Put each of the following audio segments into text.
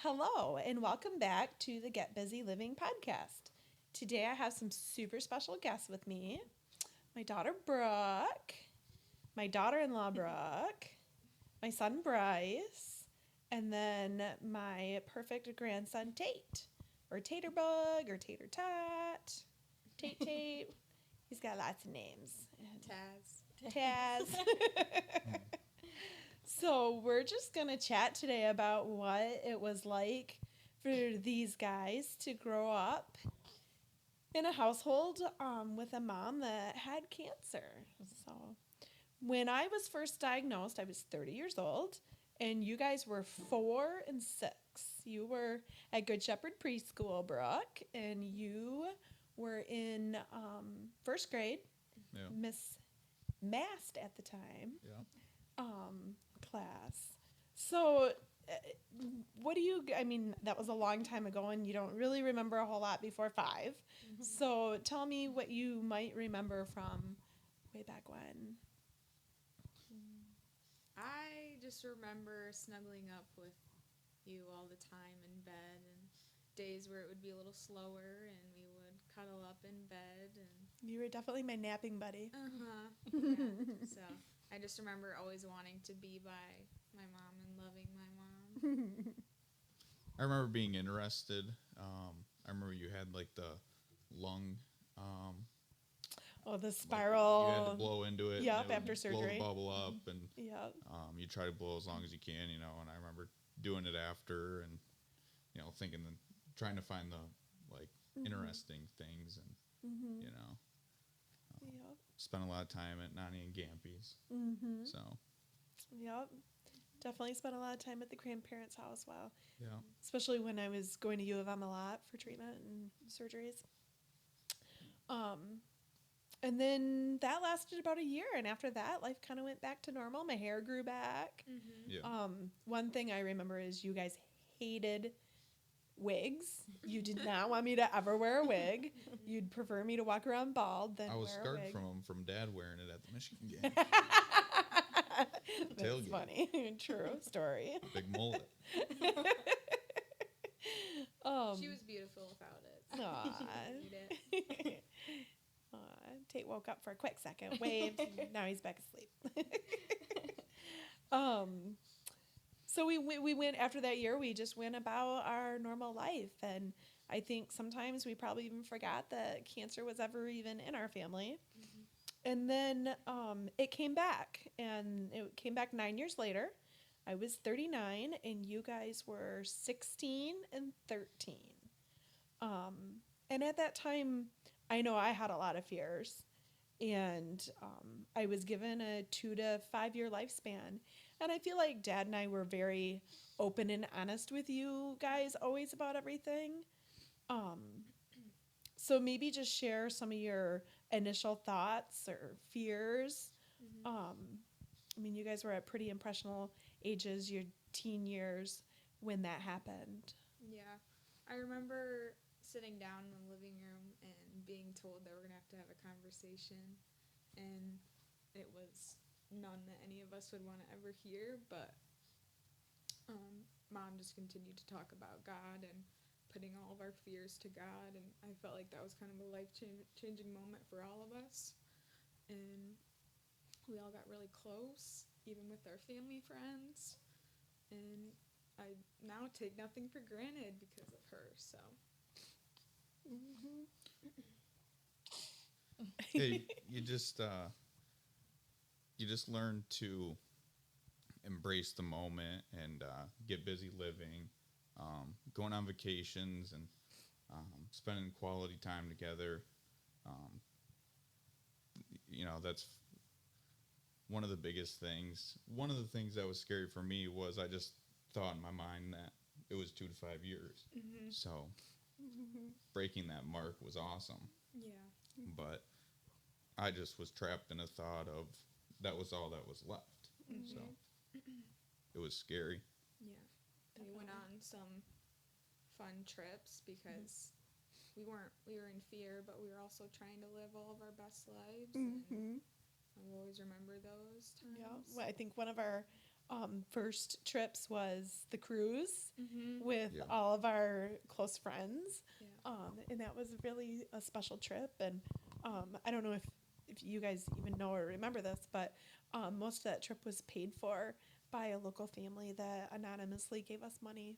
Hello, and welcome back to the Get Busy Living podcast. Today I have some super special guests with me. My daughter Brooke, my daughter-in-law Brooke, my son Bryce, and then my perfect grandson Tate, or Taterbug, or Tater Tot, Tate Tate. He's got lots of names. Taz. So we're just going to chat today about what it was like for these guys to grow up in a household with a mom that had cancer. So when I was first diagnosed, I was 30 years old, and you guys were 4 and 6. You were at Good Shepherd Preschool, Brooke, and you were in first grade, Miss Mast at the time. Class. So that was a long time ago and you don't really remember a whole lot before 5. Mm-hmm. So tell me what you might remember from way back when. I just remember snuggling up with you all the time in bed, and days where it would be a little slower and we would cuddle up in bed. And you were definitely my napping buddy. Yeah. So I just remember always wanting to be by my mom and loving my mom. I remember being interested. I remember you had like the lung. The spiral. Like you had to blow into it. Yep, after surgery. Blow the bubble up, and yep. You try to blow as long as you can, And I remember doing it after, and thinking, trying to find the interesting things, and Yep. Spent a lot of time at Nani and Gampy's. Mm-hmm. So. Yep. Definitely spent a lot of time at the grandparents' house. Wow. Yeah. Especially when I was going to U of M a lot for treatment and surgeries. And then that lasted about a year, and after that, life kind of went back to normal. My hair grew back. Mm-hmm. Yeah. One thing I remember is you guys hated wigs. You did not want me to ever wear a wig. You'd prefer me to walk around bald than wear a wig. I was scarred from Dad wearing it at the Michigan game. That's Tailgate. Funny. True story. Big mullet. She was beautiful without it. Tate woke up for a quick second, waved, now he's back asleep. So we went after that year. We just went about our normal life, and I think sometimes we probably even forgot that cancer was ever even in our family. Mm-hmm. And then it came back, and it came back 9 years later. I was 39, and you guys were 16 and 13. And at that time, I know I had a lot of fears, and I was given a 2 to 5 year lifespan. And I feel like Dad and I were very open and honest with you guys always about everything. So maybe just share some of your initial thoughts or fears. Mm-hmm. You guys were at pretty impressionable ages, your teen years, when that happened. Yeah. I remember sitting down in the living room and being told that we're going to have a conversation. And it was none that any of us would want to ever hear, but Mom just continued to talk about God and putting all of our fears to God, and I felt like that was kind of a life-changing moment for all of us, and we all got really close, even with our family friends, and I now take nothing for granted because of her, so. Mm-hmm. Hey, you just learn to embrace the moment and get busy living, going on vacations and spending quality time together. That's one of the biggest things. One of the things that was scary for me was I just thought in my mind that it was 2 to 5 years. Mm-hmm. So breaking that mark was awesome. Yeah. But I just was trapped in a thought of that was all that was left. Mm-hmm. So it was scary. Yeah. We went on some fun trips because we were in fear, but we were also trying to live all of our best lives. Mm-hmm. And I will always remember those times. Yeah. Well, I think one of our first trips was the cruise with Yeah. all of our close friends. Yeah. And that was really a special trip. And I don't know if you guys even know or remember this, but most of that trip was paid for by a local family that anonymously gave us money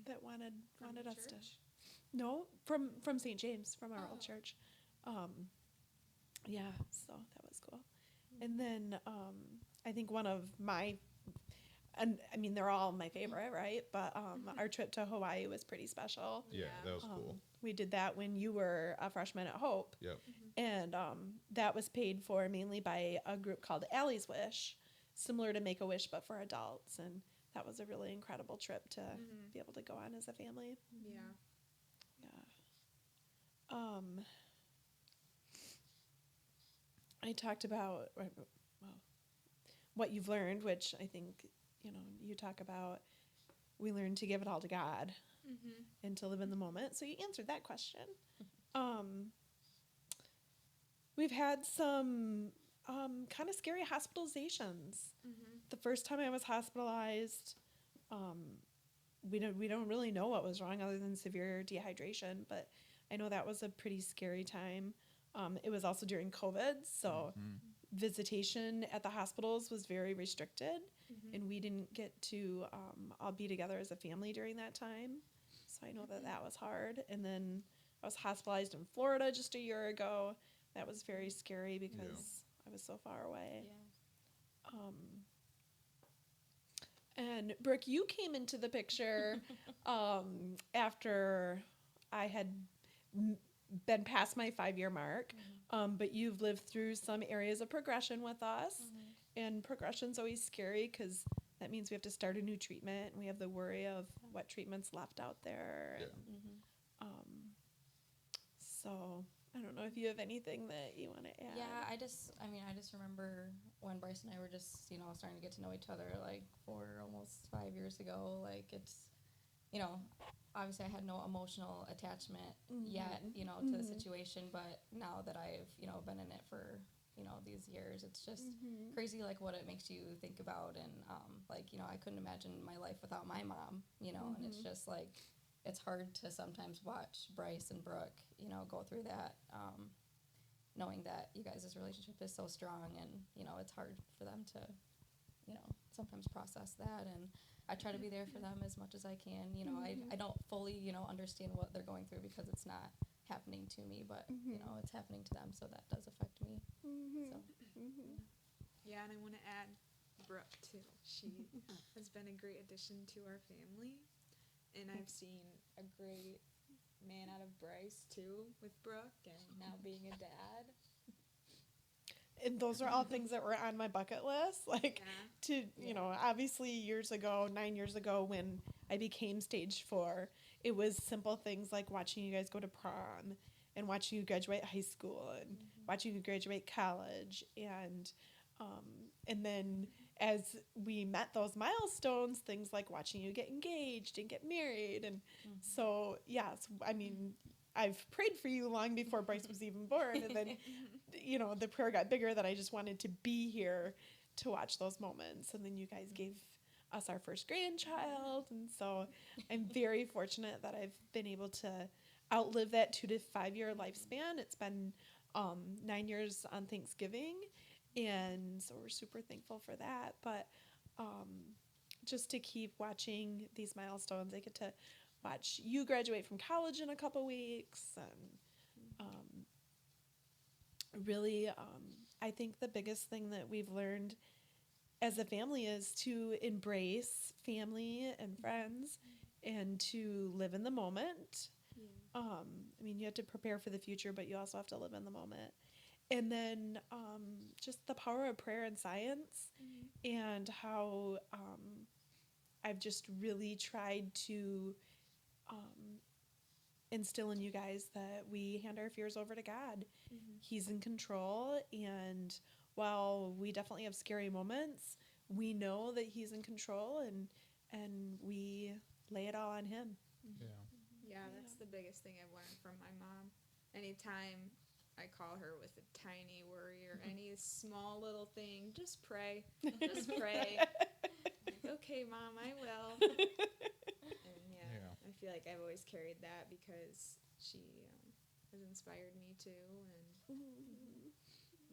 that wanted the us to. church? No, from St. James, from our old Oh. church. Yeah, so that was cool. And then I think one of my, and I mean they're all my favorite, right? But our trip to Hawaii was pretty special. Yeah, that was cool. We did that when you were a freshman at Hope, Yep. and that was paid for mainly by a group called Allie's Wish, similar to Make a Wish but for adults, and that was a really incredible trip to be able to go on as a family. Yeah. Yeah. I talked about what you've learned, which I think you talk about. We learned to give it all to God and to live in the moment. So you answered that question. We've had some kind of scary hospitalizations. The first time I was hospitalized, we don't really know what was wrong other than severe dehydration, but I know that was a pretty scary time. It was also during COVID, so visitation at the hospitals was very restricted, and we didn't get to all be together as a family during that time. So I know that was hard. And then I was hospitalized in Florida just a year ago. That was very scary because I was so far away. And Brooke, you came into the picture after I had been past my 5-year mark, but you've lived through some areas of progression with us, and progression's always scary because that means we have to start a new treatment, and we have the worry of what treatment's left out there. Yeah. So I don't know if you have anything that you want to add. Yeah, I just remember when Bryce and I were just, starting to get to know each other, like, for almost 5 years ago. Like, it's, obviously I had no emotional attachment yet, to the situation, but now that I've, been in it for, these years, it's just crazy, like, what it makes you think about. And, like, I couldn't imagine my life without my mom, and it's just, like, it's hard to sometimes watch Bryce and Brooke, go through that, knowing that you guys' relationship is so strong, and, it's hard for them to, sometimes process that. And I try to be there for them as much as I can. I don't fully, understand what they're going through because it's not happening to me, but, it's happening to them, so that does affect me. So. Yeah, and I want to add Brooke, too. She has been a great addition to our family. And I've seen a great man out of Bryce, too, with Brooke, and now being a dad. And those are all things that were on my bucket list. Like, obviously 9 years ago, when I became stage 4, it was simple things like watching you guys go to prom and watching you graduate high school and watching you graduate college. And then as we met those milestones, things like watching you get engaged and get married. And so, yes, I mean, I've prayed for you long before Bryce was even born. And then, the prayer got bigger that I just wanted to be here to watch those moments. And then you guys gave us our first grandchild. And so I'm very fortunate that I've been able to outlive that 2 to 5 year lifespan. It's been 9 years on Thanksgiving. And so we're super thankful for that. But just to keep watching these milestones, I get to watch you graduate from college in a couple weeks. And really, I think the biggest thing that we've learned as a family is to embrace family and friends and to live in the moment. I mean, you have to prepare for the future, but you also have to live in the moment. And then just the power of prayer and science, and how I've just really tried to instill in you guys that we hand our fears over to God. He's in control, and while we definitely have scary moments, we know that He's in control, and we lay it all on Him. Yeah, that's the biggest thing I've learned from my mom. Anytime I call her with a tiny worry or any small little thing, just pray. Just pray. okay, Mom, I will. And Yeah. I feel like I've always carried that because she has inspired me too, and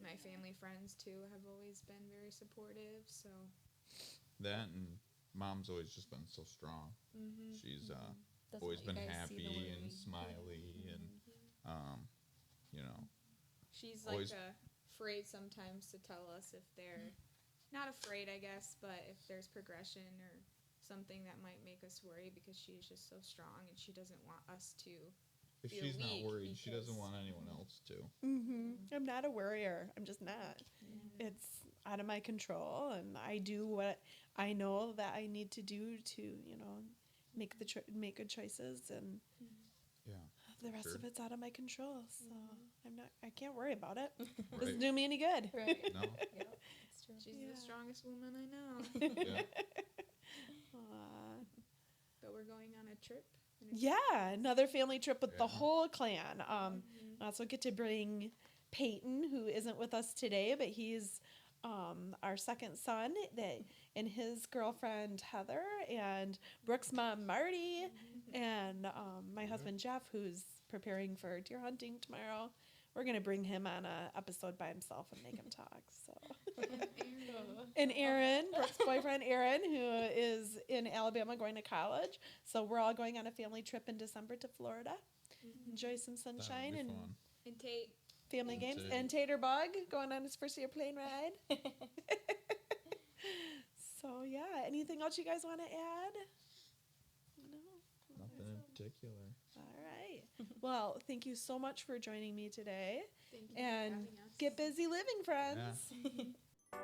my family friends too have always been very supportive. So That and Mom's always just been so strong. She's Doesn't always let been you guys see the happy and worry. smiley and you know, she's Always- like afraid sometimes to tell us if they're not afraid, I guess, but if there's progression or something that might make us worry, because she's just so strong and she doesn't want us to. if feel she's not weak worried, she doesn't because- want anyone else to. I'm not a worrier. I'm just not. It's out of my control, and I do what I know that I need to do to, make make good choices, and Yeah. the rest Sure. of it's out of my control. So I can't worry about it. Right. Doesn't do me any good. Right. No. Yep. It's true. She's Yeah. the strongest woman I know. Yeah. Aw. But we're going on a trip. in a- Yeah, another family trip with the Yeah. whole clan. I also get to bring Peyton, who isn't with us today, but he's our second son, and his girlfriend Heather, and Brooke's mom Marty, and my husband Jeff, who's preparing for deer hunting tomorrow. We're gonna bring him on a episode by himself and make him talk. So, and Aaron, Brooke's boyfriend Aaron, who is in Alabama going to college. So we're all going on a family trip in December to Florida. Enjoy some That'll sunshine be and fun. And Tate. family And games. Tate. And Tater Bug going on his first year plane ride. So yeah, anything else you guys want to add? No. Nothing in particular. All right. Well, thank you so much for joining me today. Thank you for And having us. get busy living, friends. Yeah.